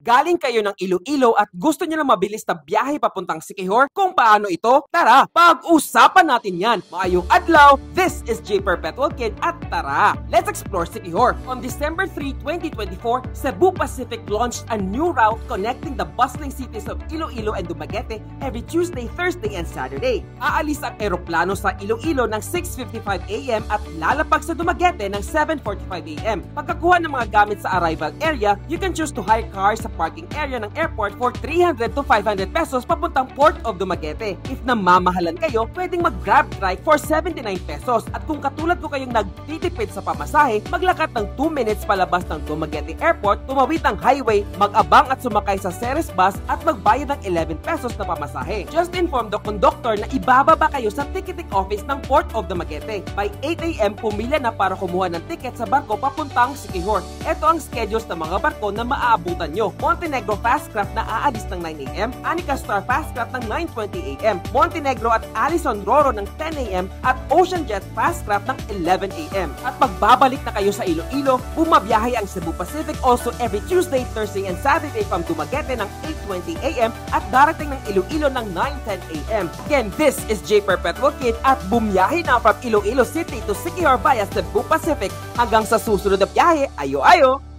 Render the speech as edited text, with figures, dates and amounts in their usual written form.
Galing kayo ng Iloilo at gusto nyo na mabilis na biyahe papuntang Siquijor? Kung paano ito? Tara, pag-usapan natin yan! Maayong adlaw, this is J Perpetual Kid at tara, let's explore Siquijor. On December 3, 2024, Cebu Pacific launched a new route connecting the bustling cities of Iloilo and Dumaguete every Tuesday, Thursday, and Saturday. Aalis ang eroplano sa Iloilo ng 6:55 AM at lalapag sa Dumaguete ng 7:45 AM. Pagkakuha ng mga gamit sa arrival area, you can choose to hire cars sa parking area ng airport for 300 to 500 pesos papuntang Port of Dumaguete. If namamahalan kayo, pwedeng mag-grab trike for 79 pesos. At kung katulad ko kayong nagtitipid sa pamasahe, maglakad ng 2 minutes palabas ng Dumaguete Airport, tumawid ng highway, mag-abang at sumakay sa Ceres bus at magbayad ng 11 pesos na pamasahe. Just inform the conductor na ibababa kayo sa ticketing office ng Port of Dumaguete. By 8 AM, pumila na para kumuha ng ticket sa barko papuntang Siquijor. Ito ang schedules ng mga barko na maaabutan nyo. Montenegro Fastcraft na aalis ng 9 AM, Anica Star Fastcraft ng 9:20 AM, Montenegro at Alison Roro ng 10 AM at Ocean Jet Fastcraft ng 11 AM. At magbabalik na kayo sa Iloilo, bumabiyahe ang Cebu Pacific also every Tuesday, Thursday, and Saturday from Dumaguete ng 8:20 AM at darating ng Iloilo ng 9:10 AM. Again, this is J Perpetual Kid at bumiyahe na from Iloilo City to Siquijor via Cebu Pacific. Hanggang sa susunod na biyahe, ayo-ayo!